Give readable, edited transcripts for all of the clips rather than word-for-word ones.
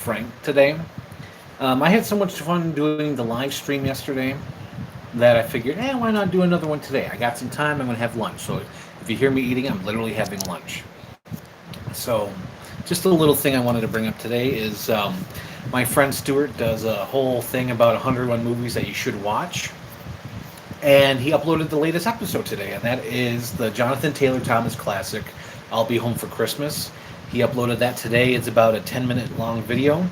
frank today. I had so much fun doing the live stream yesterday that I figured, why not do another one today? I got some time. I'm going to have lunch. So if you hear me eating, I'm literally having lunch. So, just a little thing I wanted to bring up today is my friend Stuart does a whole thing about 101 movies that you should watch. And he uploaded the latest episode today, and that is the Jonathan Taylor Thomas classic, I'll Be Home for Christmas. He uploaded that today. It's about a 10-minute long video.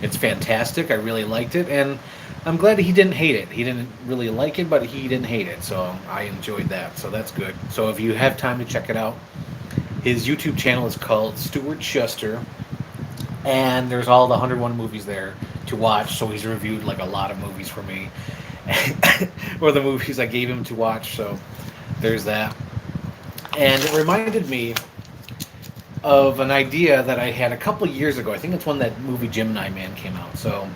It's fantastic. I really liked it, and I'm glad he didn't hate it. He didn't really like it, but he didn't hate it, so I enjoyed that. So that's good. So if you have time to check it out, his YouTube channel is called Stuart Schuster, and there's all the 101 movies there to watch. So he's reviewed like a lot of movies for me, or the movies I gave him to watch. So there's that. And it reminded me of an idea that I had a couple years ago. I think it's when that movie Gemini Man came out. So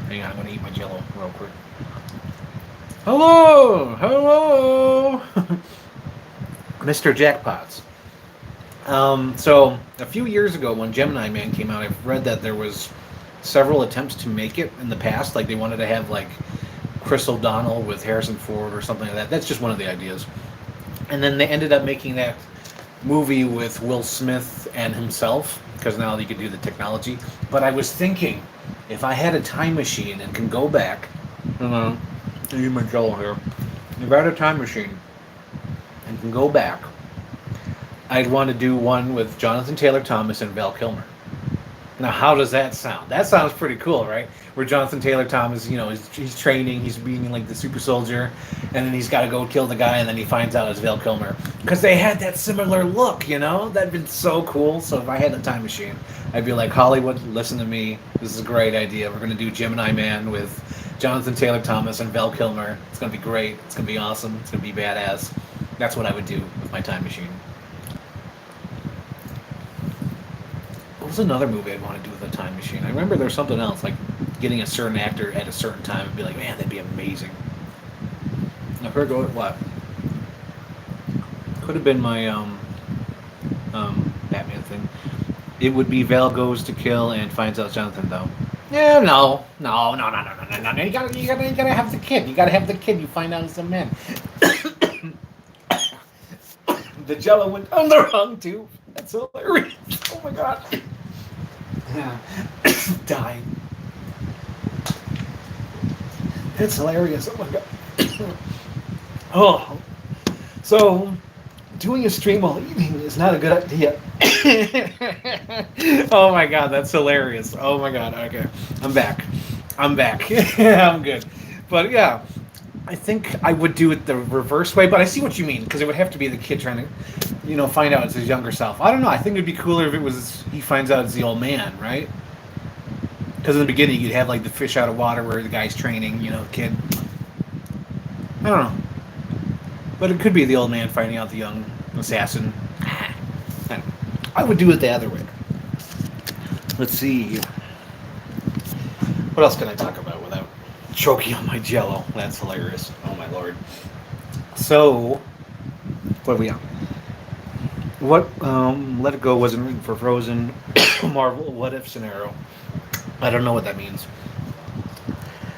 hang on, I'm going to eat my Jello real quick. Hello, hello, Mr. Jackpots. So a few years ago, when Gemini Man came out, I've read that there was several attempts to make it in the past. Like they wanted to have like Chris O'Donnell with Harrison Ford or something like that. That's just one of the ideas. And then they ended up making that movie with Will Smith and himself because now you could do the technology. But I was thinking, if I had a time machine and can go back, I use my Jello here. If I had a time machine and can go back, I'd want to do one with Jonathan Taylor Thomas and Val Kilmer. Now, how does that sound? That sounds pretty cool, right? Where Jonathan Taylor Thomas, he's training, he's being like the super soldier, and then he's got to go kill the guy, and then he finds out it's Val Kilmer. Because they had that similar look, That'd been so cool. So if I had a time machine, I'd be like, Hollywood, listen to me. This is a great idea. We're going to do Gemini Man with Jonathan Taylor Thomas and Val Kilmer. It's going to be great. It's going to be awesome. It's going to be badass. That's what I would do with my time machine. What was another movie I'd want to do with a time machine? I remember there was something else, like getting a certain actor at a certain time and be like, man, that'd be amazing. I forgot what. Could have been my Batman thing. It would be Val goes to kill and finds out Jonathan though. Yeah, no. You gotta have the kid. You gotta have the kid. You find out it's a man. The Jello went on the wrong tube. That's hilarious. Oh my god. Yeah. Dying. That's hilarious. Oh my god. Oh. So, doing a stream while eating is not a good idea. Oh my god, that's hilarious. Oh my god. Okay. I'm back. Yeah, I'm good. But yeah, I think I would do it the reverse way, but I see what you mean, because it would have to be the kid trying to, find out it's his younger self. I don't know. I think it'd be cooler if it was he finds out it's the old man, right? Because in the beginning, you'd have like the fish out of water where the guy's training, kid. I don't know. But it could be the old man finding out the young assassin. I would do it the other way. Let's see. What else can I talk about without choking on my Jello? That's hilarious. Oh my lord. So, what are we on? What Let It Go wasn't written for Frozen. Marvel What If scenario. I don't know what that means.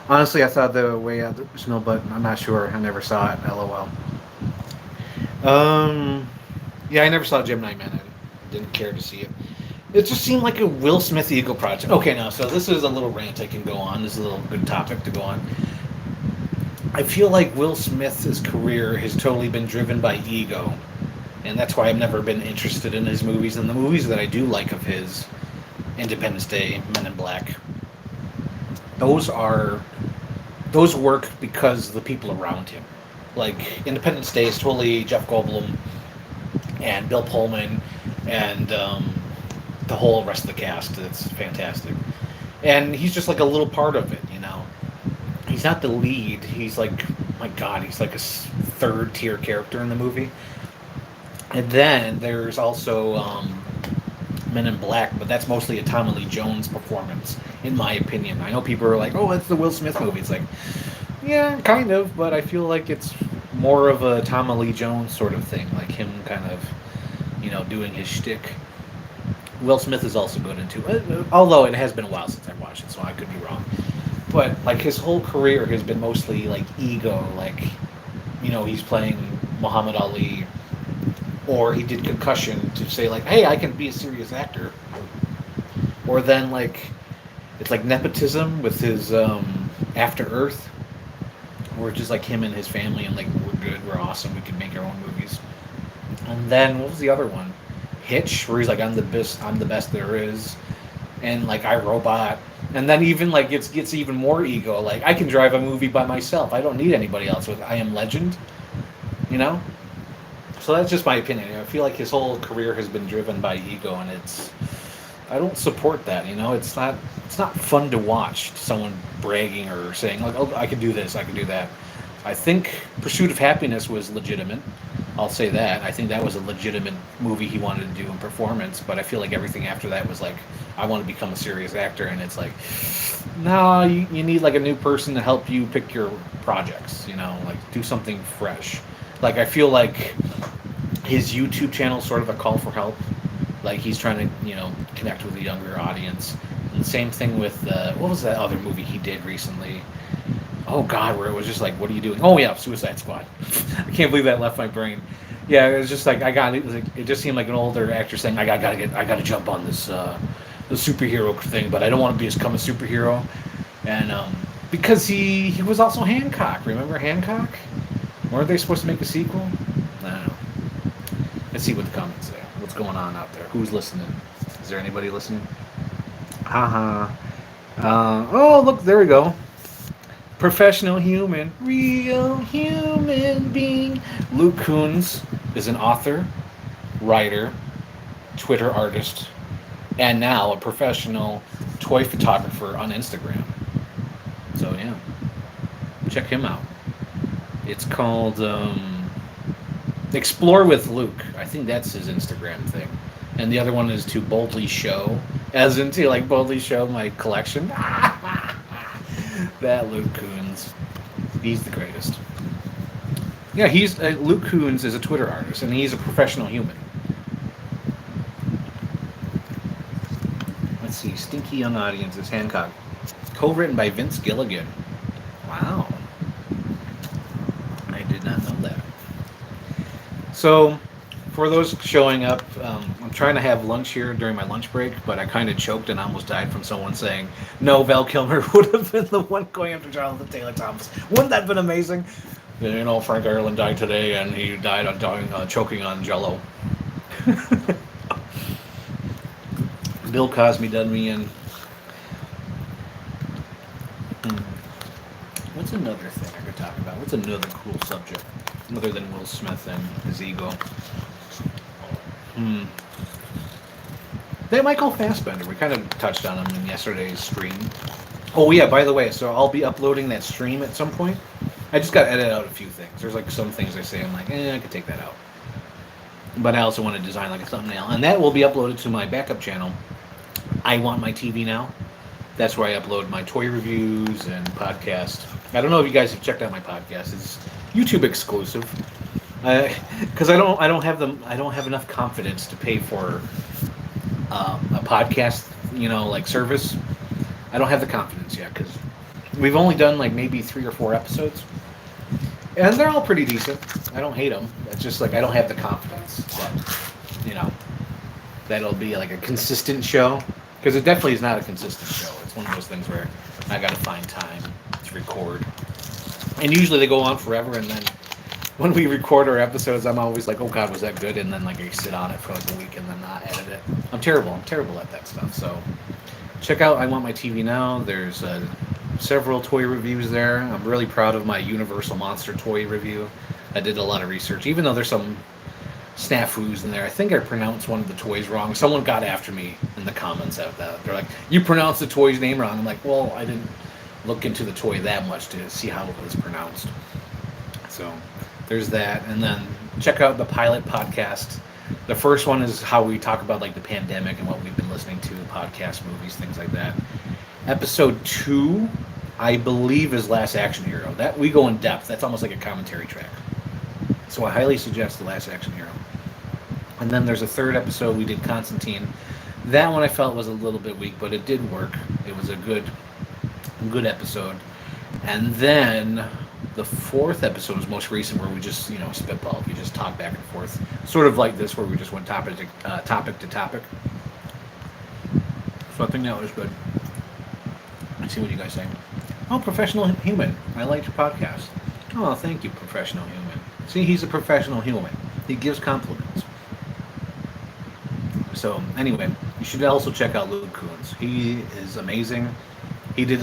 Honestly, I thought the way out there was no, but I'm not sure. I never saw it. LOL. Yeah, I never saw Gemini Man. I didn't care to see it. It just seemed like a Will Smith ego project. Okay, now, so this is a little rant I can go on. This is a little good topic to go on. I feel like Will Smith's career has totally been driven by ego. And that's why I've never been interested in his movies. And the movies that I do like of his, Independence Day, Men in Black, those work because of the people around him. Like, Independence Day is totally Jeff Goldblum and Bill Pullman and the whole rest of the cast. It's fantastic. And he's just like a little part of it, He's not the lead. He's like, my God, he's like a third tier character in the movie. And then there's also Men in Black, but that's mostly a Tommy Lee Jones performance, in my opinion. I know people are like, oh, it's the Will Smith movie. It's like, yeah, kind of, but I feel like it's more of a Tommy Lee Jones sort of thing, like him kind of, doing his shtick. Will Smith is also good into it, although it has been a while since I've watched it, so I could be wrong. But like his whole career has been mostly like ego, like he's playing Muhammad Ali, or he did Concussion to say like, hey, I can be a serious actor, or then like it's like nepotism with his After Earth, where it's just like him and his family and like we're good, we're awesome, we can make our own movies. And then what was the other one? Hitch, where he's like, I'm the best there is, and like I Robot, and then even like it gets even more ego. Like I can drive a movie by myself. I don't need anybody else. With I Am Legend, you know. So that's just my opinion. I feel like his whole career has been driven by ego, and I don't support that. It's not fun to watch someone bragging or saying like, oh, I can do this, I can do that. I think Pursuit of Happiness was legitimate. I'll say that. I think that was a legitimate movie he wanted to do in performance, but I feel like everything after that was like, I want to become a serious actor, and it's like, no, you need like a new person to help you pick your projects, like do something fresh. Like I feel like his YouTube channel is sort of a call for help. Like he's trying to, connect with a younger audience. And the same thing with, what was that other movie he did recently? Oh God, where it was just like, what are you doing? Oh yeah, Suicide Squad. I can't believe that left my brain. Yeah, it was just like it just seemed like an older actor saying, I gotta jump on this the superhero thing, but I don't want to become a superhero. And because he was also Hancock. Remember Hancock? Weren't they supposed to make a sequel? I don't know. Let's see what the comments say. What's going on out there? Who's listening? Is there anybody listening? Haha. Oh, look, there we go. Professional human, real human being. Luke Coons is an author, writer, Twitter artist, and now a professional toy photographer on Instagram. So yeah, check him out. It's called Explore with Luke. I think that's his Instagram thing. And the other one is To Boldly Show, as in to like boldly show my collection. That Luke Coons, he's the greatest. Yeah, he's Luke Coons is a Twitter artist, and he's a professional human. Let's see, Stinky Young Audience is Hancock, co-written by Vince Gilligan. Wow, I did not know that. So, for those showing up, I'm trying to have lunch here during my lunch break, but I kind of choked and almost died from someone saying, no, Val Kilmer would have been the one going after Jonathan Taylor Thomas. Wouldn't that have been amazing? Frank Ireland died today, and he died on choking on Jell-O. Bill Cosby done me in. What's another thing I could talk about? What's another cool subject, other than Will Smith and his ego? That Michael Fassbender, we kind of touched on him in yesterday's stream. Oh yeah, by the way, so I'll be uploading that stream at some point. I just got to edit out a few things. There's like some things I say, I'm like, I could take that out. But I also want to design like a thumbnail, and that will be uploaded to my backup channel. I Want My TV Now. That's where I upload my toy reviews and podcast. I don't know if you guys have checked out my podcast. It's YouTube exclusive. Because I don't have enough confidence to pay for a podcast, like service. I don't have the confidence yet because we've only done like maybe 3 or 4 episodes, and they're all pretty decent. I don't hate them. It's just like I don't have the confidence that that'll be like a consistent show, because it definitely is not a consistent show. It's one of those things where I got to find time to record, and usually they go on forever, and then when we record our episodes, I'm always like, oh God, was that good? And then like I sit on it for like a week and then not edit it. I'm terrible at that stuff. So check out I Want My TV Now. There's several toy reviews there. I'm really proud of my Universal Monster toy review. I did a lot of research, even though there's some snafus in there. I think I pronounced one of the toys wrong. Someone got after me in the comments of that. They're like, you pronounced the toy's name wrong. I'm like, well, I didn't look into the toy that much to see how it was pronounced. So there's that. And then check out the pilot podcast. The first one is how we talk about like the pandemic and what we've been listening to, podcasts, movies, things like that. Episode 2, I believe, is Last Action Hero. That we go in depth. That's almost like a commentary track. So I highly suggest The Last Action Hero. And then there's a third episode. We did Constantine. That one I felt was a little bit weak, but it did work. It was a good episode. And then the fourth episode was most recent, where we just spitball. We just talk back and forth, sort of like this, where we just went topic to topic. So I think that was good. Let's see what you guys think. Oh, Professional Human. I liked your podcast. Oh, thank you, Professional Human. See, he's a professional human. He gives compliments. So anyway, you should also check out Luke Coons. He is amazing. He did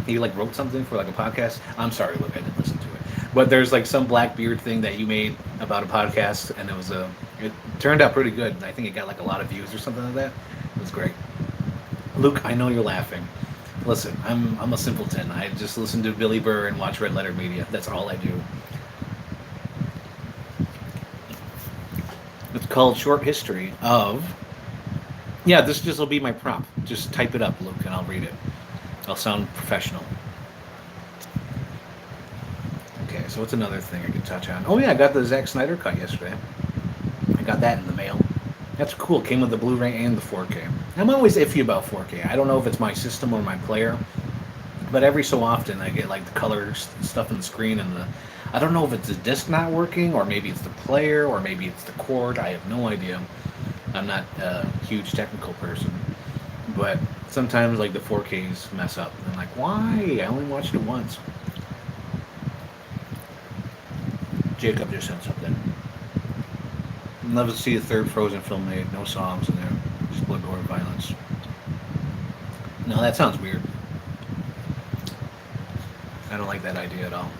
he wrote something for like a podcast. I'm sorry, Luke, I didn't listen to it. But there's like some Blackbeard thing that you made about a podcast, and it turned out pretty good. I think it got like a lot of views or something like that. It was great. Luke, I know you're laughing. Listen, I'm a simpleton. I just listen to Billy Burr and watch Red Letter Media. That's all I do. It's called Short History of. Yeah, this will be my prompt. Just type it up, Luke, and I'll read it. I'll sound professional. Okay, so what's another thing I could touch on? Oh yeah, I got the Zack Snyder cut yesterday. I got that in the mail. That's cool. Came with the Blu-ray and the 4K. I'm always iffy about 4K. I don't know if it's my system or my player, but every so often I get like the color stuff in the screen and I don't know if it's the disc not working, or maybe it's the player, or maybe it's the cord. I have no idea. I'm not a huge technical person, but sometimes like the 4Ks mess up. And I'm like, why? I only watched it once. Jacob just sent something. I'd love to see a third Frozen film made. No songs in there. Just blood, gore, and violence. No, that sounds weird. I don't like that idea at all.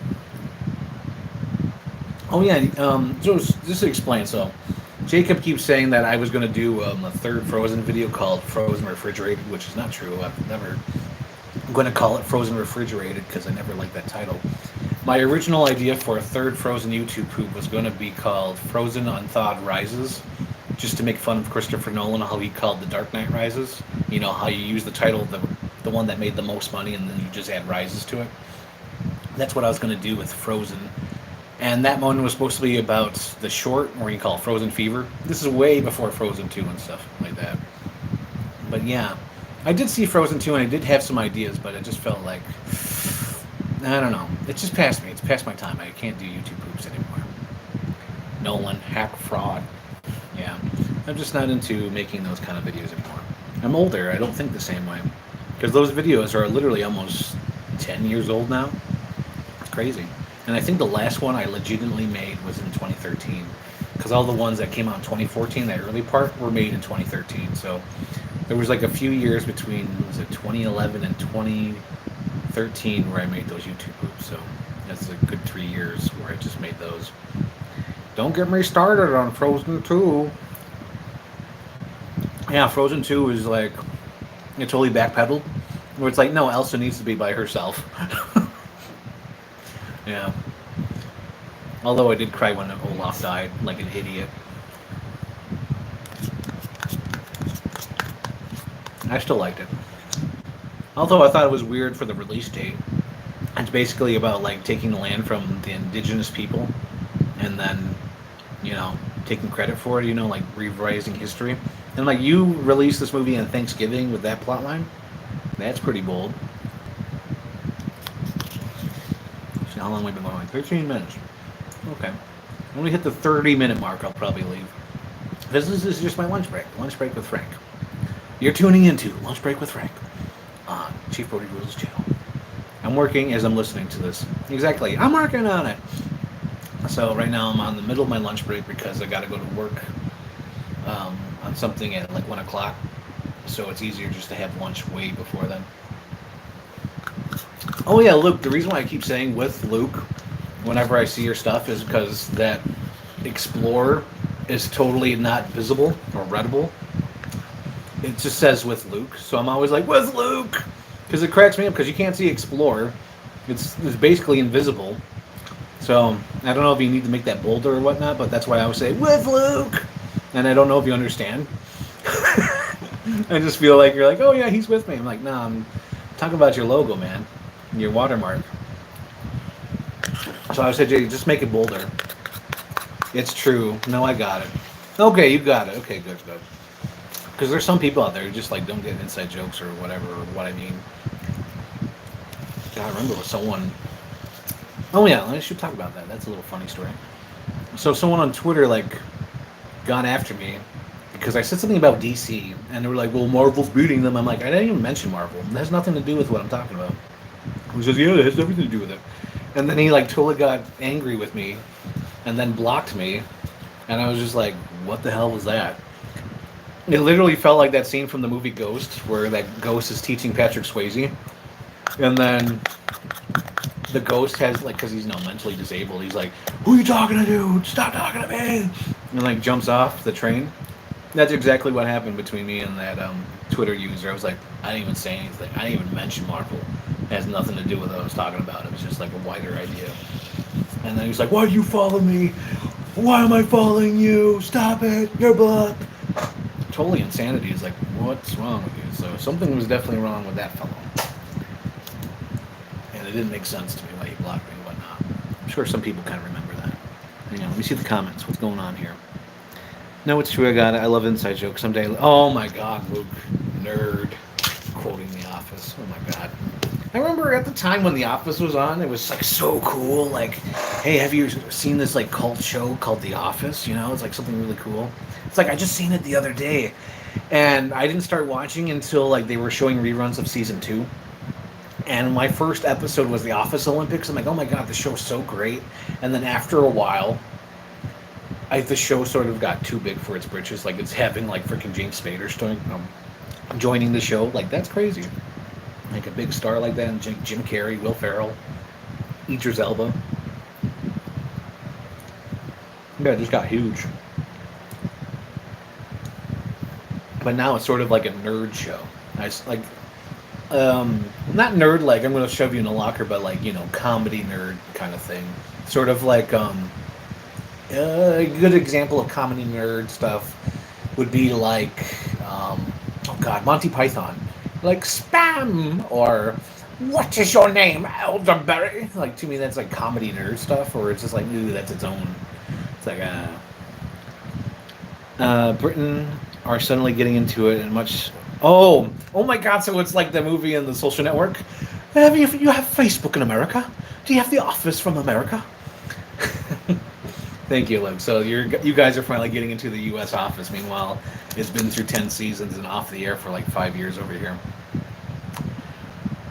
Oh yeah, so just to explain, so Jacob keeps saying that I was going to do a third Frozen video called Frozen Refrigerated, which is not true. I'm going to call it Frozen Refrigerated because I never liked that title. My original idea for a third Frozen YouTube poop was going to be called Frozen Unthawed Rises, just to make fun of Christopher Nolan, how he called The Dark Knight Rises. You know, how you use the title of the one that made the most money and then you just add rises to it. That's what I was going to do with Frozen. And that one was supposed to be about the short, or you call it Frozen Fever. This is way before Frozen 2 and stuff like that. But yeah, I did see Frozen 2 and I did have some ideas, but it just felt like, I don't know. It's just past me. It's past my time. I can't do YouTube poops anymore. Nolan, hack fraud. Yeah, I'm just not into making those kind of videos anymore. I'm older. I don't think the same way. Because those videos are literally almost 10 years old now. It's crazy. And I think the last one I legitimately made was in 2013. Because all the ones that came out in 2014, that early part, were made in 2013. So there was like a few years between, was it 2011 and 2013 where I made those YouTube poops. So that's a good 3 years where I just made those. Don't get me started on Frozen 2. Yeah, Frozen 2 is like, it totally backpedaled. Where it's like, no, Elsa needs to be by herself. Yeah. Although I did cry when Olaf died, like an idiot. I still liked it. Although I thought it was weird for the release date. It's basically about like taking the land from the indigenous people and then, taking credit for it, like revising history. And like, you released this movie on Thanksgiving with that plotline? That's pretty bold. See how long we've been going? 13 minutes. Okay. When we hit the 30-minute mark, I'll probably leave. This is just my lunch break. Lunch break with Frank. You're tuning into Lunch Break with Frank on Chief Brody Rules channel. I'm working as I'm listening to this. Exactly. I'm working on it. So right now I'm on the middle of my lunch break because I got to go to work on something at like 1 o'clock. So it's easier just to have lunch way before then. Oh yeah, Luke, the reason why I keep saying with Luke whenever I see your stuff is because that Explorer is totally not visible or readable. It just says with Luke, so I'm always like, with Luke! Because it cracks me up, because you can't see Explorer. It's basically invisible. So, I don't know if you need to make that bolder or whatnot, but that's why I always say, with Luke! And I don't know if you understand. I just feel like you're like, oh yeah, he's with me. I'm like, nah, I'm talking about your logo, man. Your watermark. So I said, Jay, just make it bolder. It's true. No, I got it. Okay, you got it. Okay, good. Because there's some people out there who just like don't get inside jokes or whatever, or what I mean. God, I remember with someone. Oh yeah, I should talk about that. That's a little funny story. So someone on Twitter like got after me because I said something about DC, and they were like, "Well, Marvel's beating them." I'm like, I didn't even mention Marvel. It has nothing to do with what I'm talking about. He says, "Yeah, it has everything to do with it." And then he like totally got angry with me, and then blocked me, and I was just like, "What the hell was that?" It literally felt like that scene from the movie Ghost, where that ghost is teaching Patrick Swayze, and then the ghost has like, because he's mentally disabled, he's like, "Who are you talking to, dude? Stop talking to me!" And like jumps off the train. That's exactly what happened between me and that Twitter user. I was like, I didn't even say anything. I didn't even mention Marvel. It has nothing to do with what I was talking about. It was just like a wider idea. And then he's like, "Why do you follow me? Why am I following you? Stop it! You're blocked." Totally insanity. Is like, what's wrong with you? So something was definitely wrong with that fellow. And it didn't make sense to me why he blocked me and whatnot. I'm sure some people kind of remember that. Let me see the comments. What's going on here? No, it's true. I got it. I love inside jokes. Someday. Oh my God, Luke, nerd, quoting The Office. Oh my God. I remember at the time when The Office was on, it was like so cool. Like, hey, have you seen this like cult show called The Office? It's like something really cool. It's like I just seen it the other day, and I didn't start watching until like they were showing reruns of season 2. And my first episode was The Office Olympics. I'm like, oh my God, the show's so great. And then after a while, the show sort of got too big for its britches. Like it's having like freaking James Spader joining the show. Like that's crazy. Like a big star like that, and Jim Carrey, Will Ferrell, Idris Elba. Yeah, it just got huge. But now it's sort of like a nerd show. Not nerd like I'm going to shove you in a locker, but like comedy nerd kind of thing. Sort of like a good example of comedy nerd stuff would be like oh God, Monty Python. Like spam or what is your name, elderberry? Like to me, that's like comedy nerd stuff, or it's just like ooh, that's its own. It's like Britain are suddenly getting into it and much. Oh my God! So it's like the movie in The Social Network. You have Facebook in America? Do you have The Office from America? Thank you, Luke. So you guys are finally getting into the U.S. Office. Meanwhile, it's been through 10 seasons and off the air for like 5 years over here.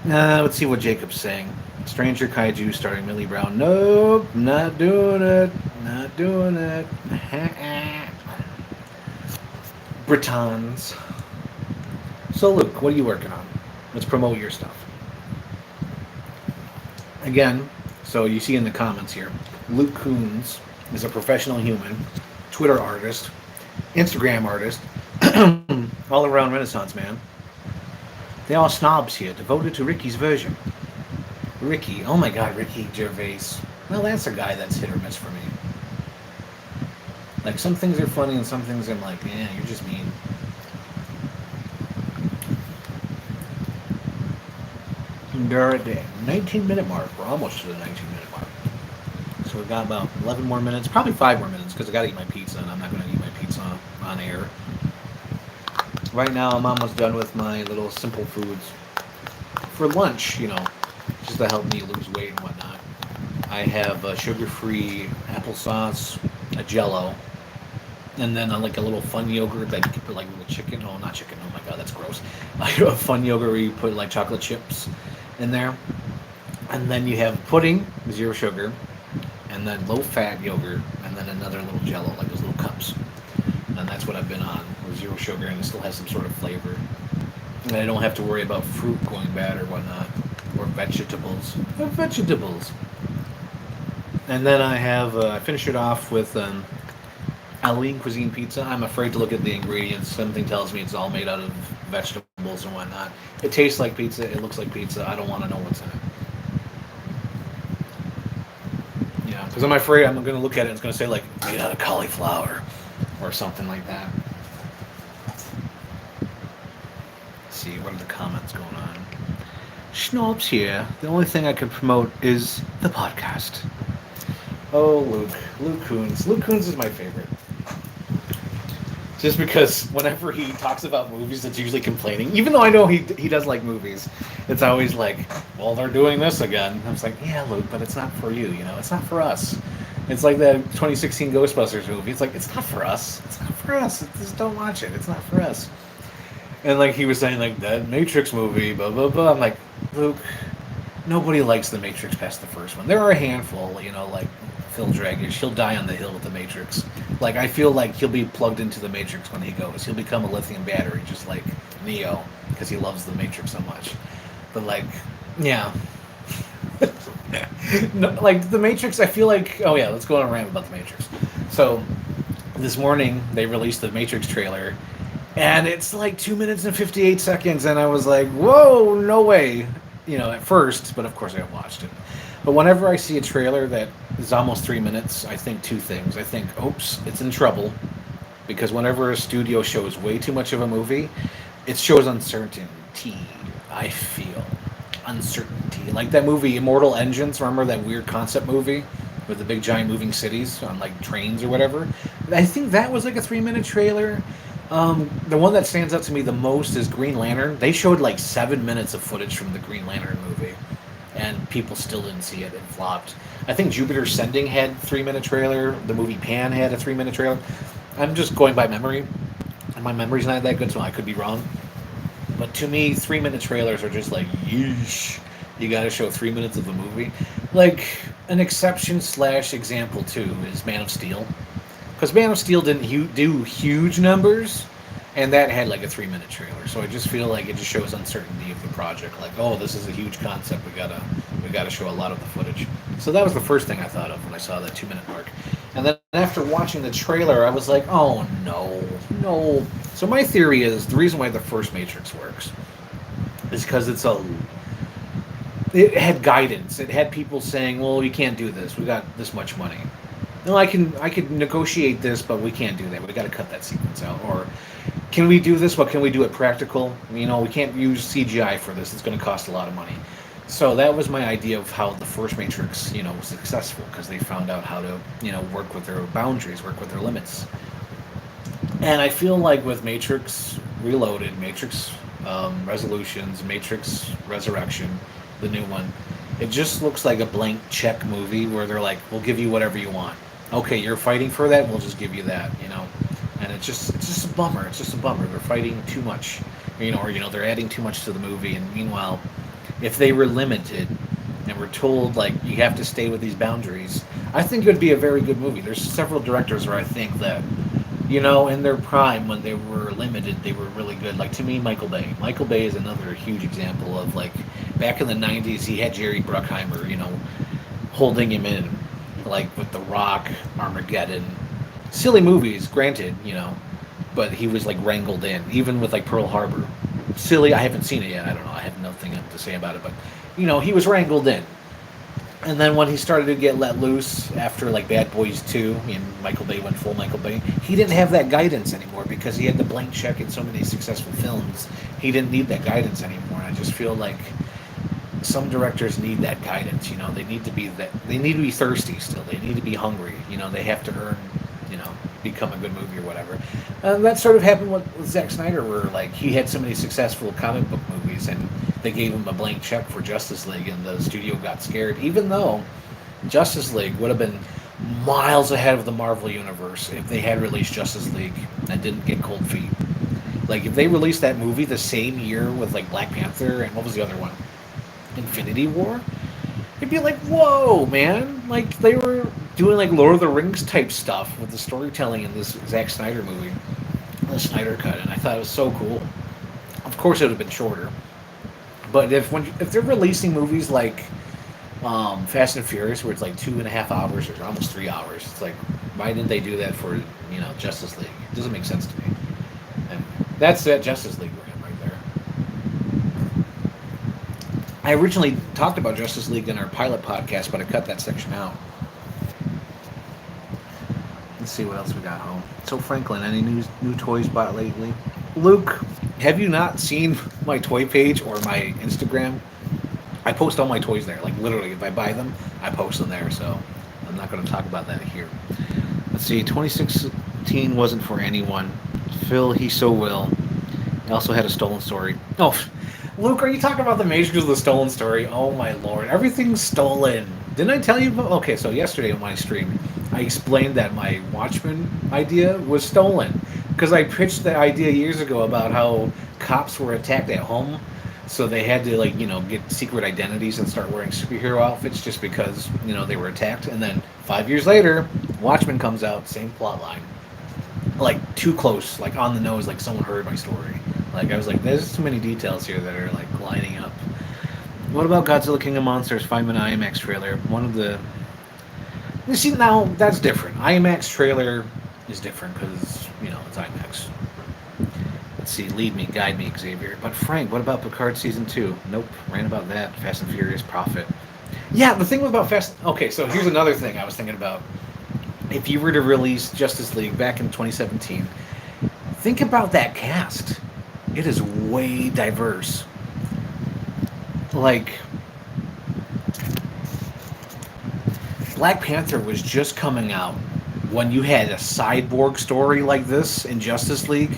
Let's see what Jacob's saying. Stranger Kaiju starring Millie Brown. Nope, not doing it. Not doing it. Britons. So, Luke, what are you working on? Let's promote your stuff. Again, so you see in the comments here, Luke Coons is a professional human, Twitter artist, Instagram artist, all around Renaissance man. They are snobs here, devoted to Ricky's version. Ricky, oh my God, Ricky Gervais. Well, that's a guy that's hit or miss for me. Like, some things are funny and some things I'm like, yeah, you're just mean. We're at the 19-minute mark. We're almost to the 19-minute mark. So we've got about 11 more minutes, probably 5 more minutes, because I got to eat my pizza, and I'm not going to eat my pizza on air. Right now, I'm almost done with my little simple foods. For lunch, just to help me lose weight and whatnot, I have a sugar-free applesauce, a Jell-O, and then like a little fun yogurt that you can put like little chicken. Oh, not chicken. Oh my God, that's gross. Like a fun yogurt where you put like chocolate chips in there, and then you have pudding, 0 sugar, and then low-fat yogurt, and then another little Jell-O, like those little cups. And that's what I've been on, with 0 sugar, and it still has some sort of flavor. And I don't have to worry about fruit going bad or whatnot, or vegetables. Vegetables. And then I finish it off with Halloween cuisine pizza. I'm afraid to look at the ingredients. Something tells me it's all made out of vegetables and whatnot. It tastes like pizza. It looks like pizza. I don't want to know what's in it. Yeah, because I'm afraid I'm going to look at it and it's going to say like made out of cauliflower or something like that. Let's see, what are the comments going on? Schnobs here. The only thing I can promote is the podcast. Oh, Luke Coons. Luke Coons is my favorite. Just because whenever he talks about movies, it's usually complaining. Even though I know he does like movies, it's always like, well, they're doing this again. I was like, yeah, Luke, but it's not for you. You know, it's not for us. It's like that 2016 Ghostbusters movie. It's like it's not for us. It's not for us. Just don't watch it. It's not for us. And like he was saying, like that Matrix movie, blah blah blah. I'm like, Luke, nobody likes the Matrix past the first one. There are a handful, you know, like Phil Dragish. He'll die on the hill with the Matrix. Like I feel like he'll be plugged into the Matrix when he goes. He'll become a lithium battery, just like Neo, because he loves the Matrix so much. But like, yeah, no, like the Matrix. I feel like, oh yeah, let's go on a rant about the Matrix. So this morning they released the Matrix trailer, and it's like 2 minutes and 58 seconds, and I was like, whoa, no way, you know, at first, but of course I watched it. But whenever I see a trailer that is almost 3 minutes, I think two things. I think, oops, it's in trouble, because whenever a studio shows way too much of a movie, it shows uncertainty. I feel uncertainty, like that movie Immortal Engines. Remember that weird concept movie with the big giant moving cities on like trains or whatever? I think that was like a 3 minute trailer. The one that stands out to me the most is Green Lantern. They showed like 7 minutes of footage from the Green Lantern movie, and people still didn't see it. It flopped. I think Jupiter Ascending had 3 minute trailer. The movie Pan had a 3 minute trailer. I'm just going by memory, and my memory's not that good, so I could be wrong. But to me, 3 minute trailers are just like, yeesh. You got to show 3 minutes of the movie. Like an exception slash example too is Man of Steel, because Man of Steel didn't do huge numbers, and that had like a 3 minute trailer. So I just feel like it just shows uncertainty of the project. Like, oh, this is a huge concept. We gotta show a lot of the footage. So that was the first thing I thought of when I saw that 2 minute mark. And then after watching the trailer, I was like, oh no, no. So my theory is the reason why the first Matrix works is because it had guidance. It had people saying, well, you can't do this. We got this much money. No, I could negotiate this, but we can't do that. We got to cut that sequence out. Or can we do this? But can we do it practical? You know, we can't use CGI for this. It's going to cost a lot of money. So that was my idea of how the first Matrix, you know, was successful, because they found out how to, you know, work with their boundaries, work with their limits. And I feel like with Matrix Reloaded, Matrix Resolutions, Matrix Resurrection, the new one, it just looks like a blank check movie where they're like, "We'll give you whatever you want. Okay, you're fighting for that. We'll just give you that." You know, and it's just a bummer. It's just a bummer. They're fighting too much, you know, or you know, they're adding too much to the movie. And meanwhile, if they were limited and were told like you have to stay with these boundaries, I think it would be a very good movie. There's several directors where I think that, you know, in their prime when they were limited, they were really good. Like to me, Michael Bay. Michael Bay is another huge example of like back in the '90s, he had Jerry Bruckheimer, you know, holding him in, like with The Rock, Armageddon, silly movies, granted, you know, but he was like wrangled in, even with like Pearl Harbor. Silly, I haven't seen it yet. I don't know. I have nothing to say about it, but you know, he was wrangled in. And then when he started to get let loose after like Bad Boys 2, and Michael Bay went full Michael Bay, he didn't have that guidance anymore because he had the blank check in so many successful films. He didn't need that guidance anymore. I just feel like some directors need that guidance. You know, they need to be thirsty still. They need to be hungry. You know, they have to earn, you know, become a good movie or whatever. That sort of happened with Zack Snyder, where like he had so many successful comic book movies, and they gave him a blank check for Justice League, and the studio got scared, even though Justice League would have been miles ahead of the Marvel Universe if they had released Justice League and didn't get cold feet. Like if they released that movie the same year with like Black Panther and what was the other one? Infinity War? It'd be like, whoa, man. Like they were doing like Lord of the Rings type stuff with the storytelling in this Zack Snyder movie, the Snyder Cut, and I thought it was so cool. Of course, it would have been shorter, but if they're releasing movies like Fast and Furious, where it's like 2.5 hours or almost 3 hours, it's like, why didn't they do that for, you know, Justice League? It doesn't make sense to me. And that's that Justice League rant right there. I originally talked about Justice League in our pilot podcast, but I cut that section out. Let's see what else we got home. So Franklin, any new toys bought lately? Luke, have you not seen my toy page or my Instagram? I post all my toys there. Like literally, if I buy them, I post them there. So I'm not going to talk about that here. Let's see. 2016 wasn't for anyone. Phil, he so will. He also had a stolen story. Oh, Luke, are you talking about the Matrix of the stolen story? Oh my lord, everything's stolen. Didn't I tell you about? Okay, so yesterday on my stream, I explained that my Watchmen idea was stolen because I pitched the idea years ago about how cops were attacked at home, so they had to get secret identities and start wearing superhero outfits just because they were attacked. And then 5 years later, Watchmen comes out, same plot line, like too close, like on the nose, like someone heard my story. Like I was like, there's too many details here that are like lining up. What about Godzilla King of Monsters 5-minute IMAX trailer? One of the you see now that's different. IMAX trailer is different because it's IMAX. Let's see, lead me, guide me, Xavier. But Frank, what about Picard season 2? Nope, ran about that. Fast and Furious Profit. Yeah, the thing about Fast. Okay, so here's another thing I was thinking about. If you were to release Justice League back in 2017, think about that cast. It is way diverse. Like, Black Panther was just coming out when you had a cyborg story like this in Justice League.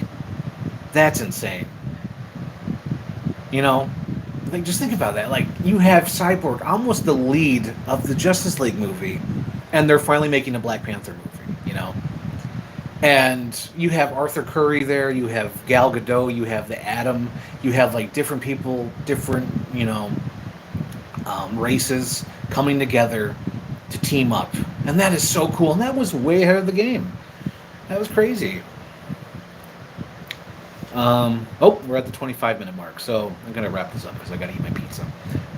That's insane. Like, just think about that. Like, you have Cyborg, almost the lead of the Justice League movie, and they're finally making a Black Panther movie. And you have Arthur Curry there, you have Gal Gadot, you have the Atom, you have like different people, different races coming together to team up, and that is so cool. And that was way ahead of the game. That was crazy. We're at the 25-minute mark, so I'm gonna wrap this up because I gotta eat my pizza.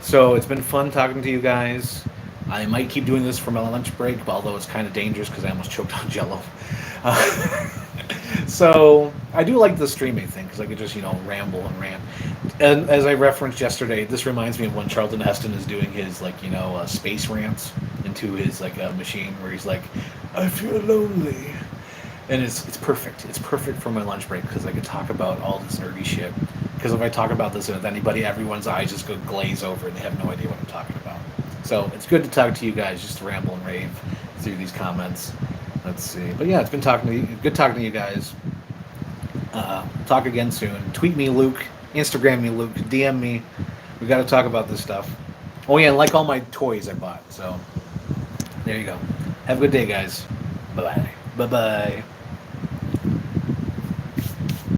So it's been fun talking to you guys. I might keep doing this for my lunch break, although it's kind of dangerous because I almost choked on Jello. So I do like the streaming thing because I could just ramble and rant. And as I referenced yesterday, this reminds me of when Charlton Heston is doing his space rants into his machine where he's like, "I feel lonely," and it's perfect. It's perfect for my lunch break because I could talk about all this nerdy shit. Because if I talk about this with anybody, everyone's eyes just go glaze over and they have no idea what I'm talking about. So it's good to talk to you guys, just to ramble and rave through these comments. Let's see. But yeah, it's been good talking to you guys. Talk again soon. Tweet me, Luke. Instagram me, Luke. DM me. We got to talk about this stuff. Oh yeah, and like all my toys I bought. So there you go. Have a good day, guys. Bye bye. Bye bye.